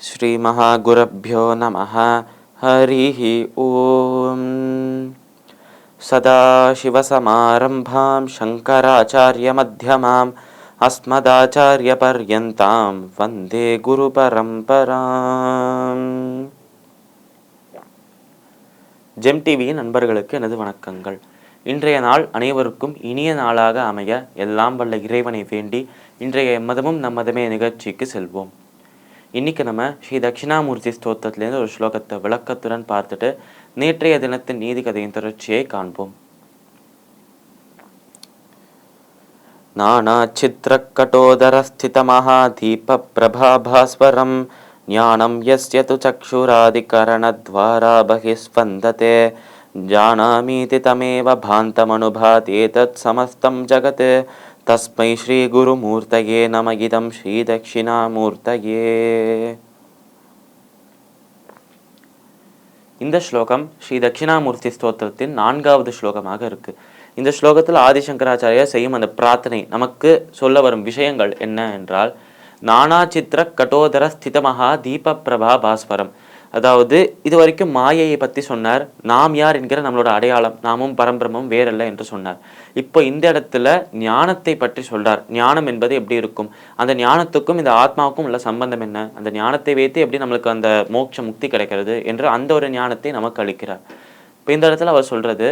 ஸ்ரீ மகாகுருப்யோ நமः. ஹரிः ஓம். சதாசிவசமாரம்பாம் சங்கராச்சார்யமத்யமாம் அஸ்மதாச்சார்யபர்யந்தாம் வந்தே குருபரம்பராம். ஜெம் டிவியின் நண்பர்களுக்கு எனது வணக்கங்கள். இன்றைய நாள் அனைவருக்கும் இனிய நாளாக அமைய எல்லாம் வல்ல இறைவனை வேண்டி இன்றைய மதமும் நம்மதமே நிகழ்ச்சிக்கு செல்வோம். இன்னைக்கு நம்ம ஸ்ரீ தட்சிணாமூர்த்தி ஸ்தோத்திரத்திலேருந்து ஒரு ஸ்லோகத்தை விளக்கத்துடன் பார்த்துட்டு நேற்றைய தினத்தின் நீதி கதையின் தொடர்ச்சியை காண்போம். நானா சித்திர கடோதர ஸ்தித மகாதீப பிரபாபாஸ்வரம் ஞானம் யஸ்ய து சக்ஷுராதிகரணத்வாரா பகிஸ்பந்ததே ஜானாமீதி தமேவ பாந்தமனுபாதி ஏதத் சமஸ்தம் ஜகத் தஸ்மை ஸ்ரீ குருமூர்த்தயே நம இதம் ஸ்ரீ தட்சிணாமூர்த்தயே. இந்த ஸ்லோகம் ஸ்ரீ தட்சிணாமூர்த்தி ஸ்தோத்திரத்தின் 4வது ஸ்லோகமாக இருக்கு. இந்த ஸ்லோகத்தில் ஆதிசங்கராச்சாரியார் செய்யும் அந்த பிரார்த்தனை நமக்கு சொல்ல வரும் விஷயங்கள் என்ன என்றால், நானா சித்திர கடோதர ஸ்திதமகா தீப பிரபா பாஸ்வரம். அதாவது இது வரைக்கும் மாயையை பற்றி சொன்னார். நாம் யார் என்கிற நம்மளோட அடையாளம், நாமும் பரம்பிரமும் வேறல்ல என்று சொன்னார். இப்போ இந்த இடத்துல ஞானத்தை பற்றி சொல்றார். ஞானம் என்பது எப்படி இருக்கும், அந்த ஞானத்துக்கும் இந்த ஆத்மாவுக்கும் உள்ள சம்பந்தம் என்ன, அந்த ஞானத்தை வைத்து எப்படி நம்மளுக்கு அந்த மோட்ச முக்தி கிடைக்கிறது என்று அந்த ஒரு ஞானத்தை நமக்கு அளிக்கிறார். இப்போ இந்த இடத்துல அவர் சொல்றது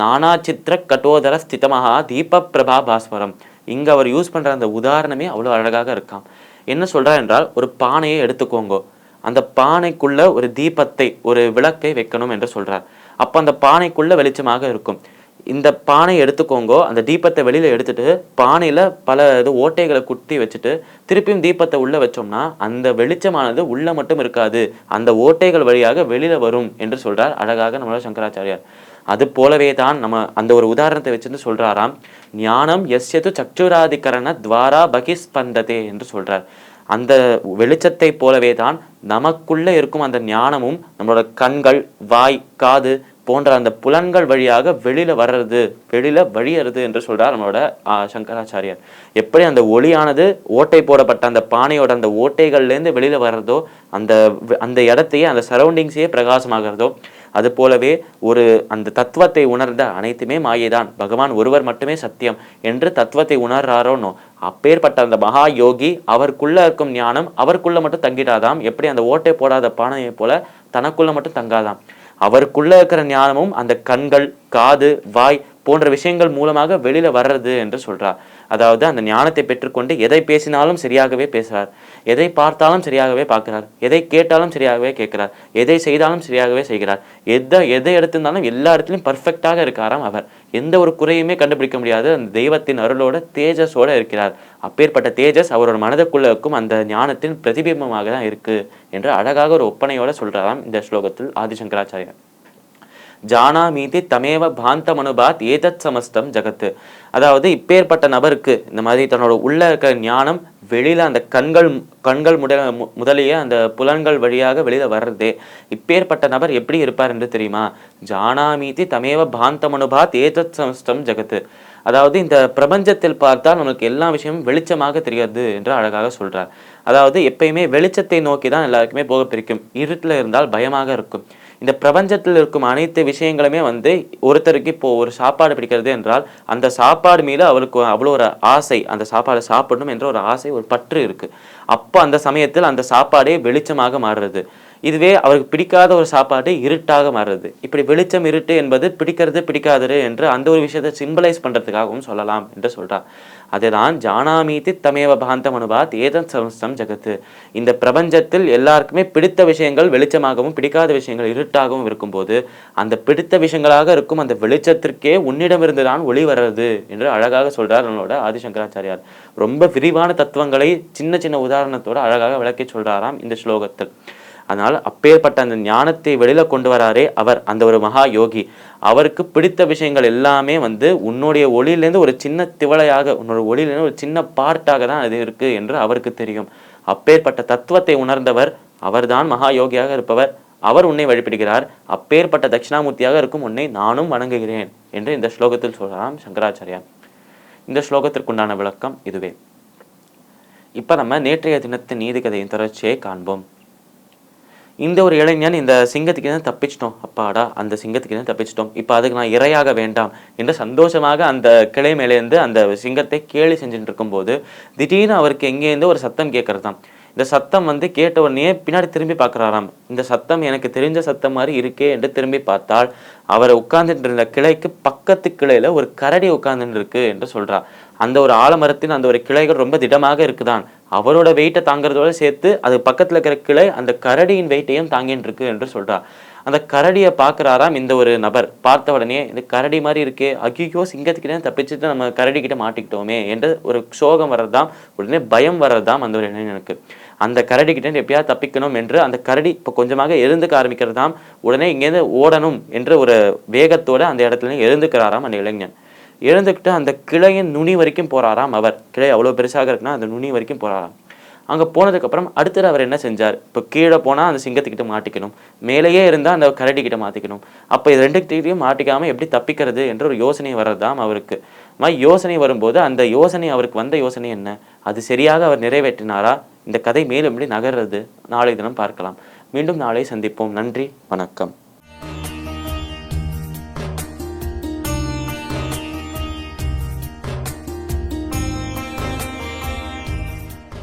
நானா சித்திர கடோதர ஸ்திதமகா தீப பிரபா பாஸ்வரம். இங்க அவர் யூஸ் பண்ற அந்த உதாரணமே அவ்வளவு அழகாக இருக்காம். என்ன சொல்றார் என்றால், ஒரு பானையை எடுத்துக்கோங்க, அந்த பானைக்குள்ள ஒரு தீபத்தை, ஒரு விளக்கை வைக்கணும் என்று சொல்றார். அப்ப அந்த பானைக்குள்ள வெளிச்சமாக இருக்கும். இந்த பானை எடுத்துக்கோங்க, அந்த தீபத்தை வெளியில எடுத்துட்டு பானையில பல ஓட்டைகளை குத்தி வச்சுட்டு திருப்பியும் தீபத்தை உள்ள வச்சோம்னா அந்த வெளிச்சமானது உள்ள மட்டும் இருக்காது, அந்த ஓட்டைகள் வழியாக வெளியில வரும் என்று சொல்றார் அழகாக நம்மளோட சங்கராச்சாரியார். அது போலவே தான் நம்ம அந்த ஒரு உதாரணத்தை வச்சுட்டு சொல்றாராம், ஞானம் யஸ்யது சக்ஷுராதிகரண துவாரா பகிஸ்பந்ததே என்று சொல்றார். அந்த வெளிச்சத்தை போலவே தான் நமக்குள்ள இருக்கும் அந்த ஞானமும் நம்மளோட கண்கள், வாய், காது போன்ற அந்த புலன்கள் வழியாக வெளியில வர்றது, வெளியில வழியறது என்று சொல்றார் நம்மளோட சங்கராச்சாரியார். எப்படி அந்த ஒளியானது ஓட்டை போடப்பட்ட அந்த பானையோட அந்த ஓட்டைகள்லேருந்து வெளியில வர்றதோ, அந்த அந்த இடத்தையே, அந்த சரௌண்டிங்ஸையே பிரகாசமாகிறதோ, அது போலவே ஒரு அந்த தத்துவத்தை உணர்ந்த அனைத்துமே மாயைதான், பகவான் ஒருவர் மட்டுமே சத்தியம் என்று தத்துவத்தை உணர்றாரோனோ, அப்பேற்பட்ட அந்த மகா யோகி அவருக்குள்ள இருக்கும் ஞானம் அவருக்குள்ள மட்டும் தங்கிடாதாம். எப்படி அந்த ஓட்டை போடாத பானையை போல தனக்குள்ள மட்டும் தங்காதாம். அவருக்குள்ள இருக்கிற ஞானமும் அந்த கண்கள், காது, வாய் போன்ற விஷயங்கள் மூலமாக வெளியில வர்றது என்று சொல்றார். அதாவது அந்த ஞானத்தை பெற்றுக்கொண்டு எதை பேசினாலும் சரியாகவே பேசுறார், எதை பார்த்தாலும் சரியாகவே பார்க்கிறார், எதை கேட்டாலும் சரியாகவே கேட்கிறார், எதை செய்தாலும் சரியாகவே செய்கிறார், எதை எடுத்திருந்தாலும் எல்லா இடத்துலையும் பர்ஃபெக்டாக இருக்காராம். அவர் எந்த ஒரு குறையுமே கண்டுபிடிக்க முடியாது, அந்த தெய்வத்தின் அருளோட தேஜஸோட இருக்கிறார். அப்பேற்பட்ட தேஜஸ் அவரோட மனதுக்குள்ள இருக்கும் அந்த ஞானத்தின் பிரதிபிம்பமாக தான் இருக்கு என்று அழகாக ஒரு ஒப்பனையோட சொல்றாராம் இந்த ஸ்லோகத்தில் ஆதிசங்கராச்சாரியார். ஜானாமீதி தமேவ பாந்தமனுபாத் ஏதத் சமஸ்தம் ஜகத்து. அதாவது இப்பேற்பட்ட நபருக்கு இந்த மாதிரி தன்னோட உள்ள இருக்கிற ஞானம் வெளியில அந்த கண்கள் முதலிய அந்த புலன்கள் வழியாக வெளியில வர்றதே. இப்பேற்பட்ட நபர் எப்படி இருப்பார் என்று தெரியுமா? ஜானாமீதி தமேவ பாந்தமனுபாத் ஏதத் சமஸ்தம் ஜகத்து. அதாவது இந்த பிரபஞ்சத்தில் பார்த்தால் நமக்கு எல்லா விஷயமும் வெளிச்சமாக தெரியாது என்று அழகாக சொல்றார். அதாவது எப்பயுமே வெளிச்சத்தை நோக்கி தான் எல்லாருக்குமே போக பிடிக்கும். இருட்டில் இருந்தால் பயமாக இருக்கும். இந்த பிரபஞ்சத்தில் இருக்கும் அனைத்து விஷயங்களுமே ஒருத்தருக்கு இப்போ ஒரு சாப்பாடு பிடிக்கிறது என்றால் அந்த சாப்பாடு மீது அவருக்கு அவ்வளோ ஒரு ஆசை, அந்த சாப்பாடை சாப்பிடணும் என்ற ஒரு ஆசை, ஒரு பற்று இருக்கு. அப்போ அந்த சமயத்தில் அந்த சாப்பாடே வெளிச்சமாக மாறுறது. இதுவே அவருக்கு பிடிக்காத ஒரு சாப்பாடு இருட்டாக மாறுறது. இப்படி வெளிச்சம் இருட்டு என்பது பிடிக்கிறது பிடிக்காது என்று அந்த ஒரு விஷயத்தை சிம்பலைஸ் பண்றதுக்காகவும் சொல்லலாம் என்று சொல்றார். அதுதான் ஜானாமீதி தமேவ பாந்தம் அனுபாத் ஏதத் சமஸ்தம் ஜகத்து. இந்த பிரபஞ்சத்தில் எல்லாருக்குமே பிடித்த விஷயங்கள் வெளிச்சமாகவும் பிடிக்காத விஷயங்கள் இருட்டாகவும் இருக்கும்போது அந்த பிடித்த விஷயங்களாக இருக்கும் அந்த வெளிச்சத்திற்கே உன்னிடமிருந்து தான் ஒளி வர்றது என்று அழகாக சொல்றார் நம்மளோட ஆதிசங்கராச்சாரியார். ரொம்ப விரிவான தத்துவங்களை சின்ன சின்ன உதாரணத்தோட அழகாக விளக்கி சொல்றாராம் இந்த ஸ்லோகத்தில். அதனால் அப்பேற்பட்ட அந்த ஞானத்தை வெளியில கொண்டு வராரே அவர், அந்த ஒரு மகா யோகி, அவருக்கு பிடித்த விஷயங்கள் எல்லாமே உன்னுடைய ஒளியிலேருந்து ஒரு சின்ன திவளையாக, உன்னோட ஒளியிலேருந்து ஒரு சின்ன பார்ட்டாக தான் அது இருக்கு என்று அவருக்கு தெரியும். அப்பேற்பட்ட தத்துவத்தை உணர்ந்தவர் அவர்தான் மகா யோகியாக இருப்பவர். அவர் உன்னை வழிபடுகிறார். அப்பேற்பட்ட தட்சிணாமூர்த்தியாக இருக்கும் உன்னை நானும் வணங்குகிறேன் என்று இந்த ஸ்லோகத்தில் சொல்றாராம் சங்கராச்சாரியார். இந்த ஸ்லோகத்திற்குண்டான விளக்கம் இதுவே. இப்ப நம்ம நேற்றைய தினத்தின் நீதி கதையின் தொடர்ச்சியை காண்போம். இந்த ஒரு இளைஞன் இந்த சிங்கத்துக்கு தப்பிச்சிட்டோம், அப்பாடா அந்த சிங்கத்துக்கு தப்பிச்சிட்டோம், இப்போ அதுக்கு நான் இரையாக வேண்டாம் என்று சந்தோஷமாக அந்த கிளை மேலேருந்து அந்த சிங்கத்தை கேலி செஞ்சுட்டு இருக்கும்போது திடீர்னு அவருக்கு எங்கேருந்து ஒரு சத்தம் கேட்கறதாம். இந்த சத்தம் கேட்ட உடனே பின்னாடி திரும்பி பார்க்குறாராம். இந்த சத்தம் எனக்கு தெரிஞ்ச சத்தம் மாதிரி இருக்கே என்று திரும்பி பார்த்தால் அவர் உட்கார்ந்துட்டு இருந்த கிளைக்கு பக்கத்து கிளையில ஒரு கரடி உட்கார்ந்துட்டு இருக்கு என்று சொல்றா. அந்த ஒரு ஆலமரத்தின் அந்த ஒரு கிளைகள் ரொம்ப திடமாக இருக்குதான். அவரோட வெயிட்டை தாங்கிறதோட சேர்த்து அது பக்கத்துல இருக்கிற கிளை அந்த கரடியின் வெயிட்டையும் தாங்கிட்டு இருக்கு என்று சொல்றா. அந்த கரடியை பார்க்குறாராம் இந்த ஒரு நபர். பார்த்த உடனே இந்த கரடி மாதிரி இருக்கே, ஐயோ சிங்கத்துக்கிட்டே தப்பிச்சுட்டு நம்ம கரடி கிட்ட மாட்டிக்கிட்டோமே என்று ஒரு சோகம் வர்றதாம், உடனே பயம் வர்றதாம் அந்த ஒரு இளைஞனுக்கு. அந்த கரடி கிட்ட எப்படியாவது தப்பிக்கணும் என்று அந்த கரடி இப்போ கொஞ்சமாக எழுந்துக்க ஆரம்பிக்கிறதாம். உடனே இங்கேருந்து ஓடணும் என்ற ஒரு வேகத்தோட அந்த இடத்துல எழுந்துக்கிறாராம் அந்த இளைஞன். எழுந்துக்கிட்டு அந்த கிளையின் நுனி வரைக்கும் போறாராம் அவர். கிளை அவ்வளோ பெருசாக இருக்குன்னா அந்த நுனி வரைக்கும் போறாராம். அங்கே போனதுக்கப்புறம் அடுத்தது அவர் என்ன செஞ்சார், இப்போ கீழே போனால் அந்த சிங்கத்துக்கிட்ட மாட்டிக்கணும், மேலேயே இருந்தால் அந்த கரடிக்கிட்ட மாட்டிக்கணும், அப்போ இது ரெண்டுக்கிட்டையும் மாட்டிக்காமல் எப்படி தப்பிக்கிறது என்ற ஒரு யோசனை வர்றதாம் அவருக்கு. யோசனை வரும்போது அந்த யோசனை அவருக்கு வந்த யோசனை என்ன, அது சரியாக அவர் நிறைவேற்றினாரா, இந்த கதை மேலும் எப்படி நகர்றது நாளை தினம் பார்க்கலாம். மீண்டும் நாளை சந்திப்போம். நன்றி, வணக்கம்.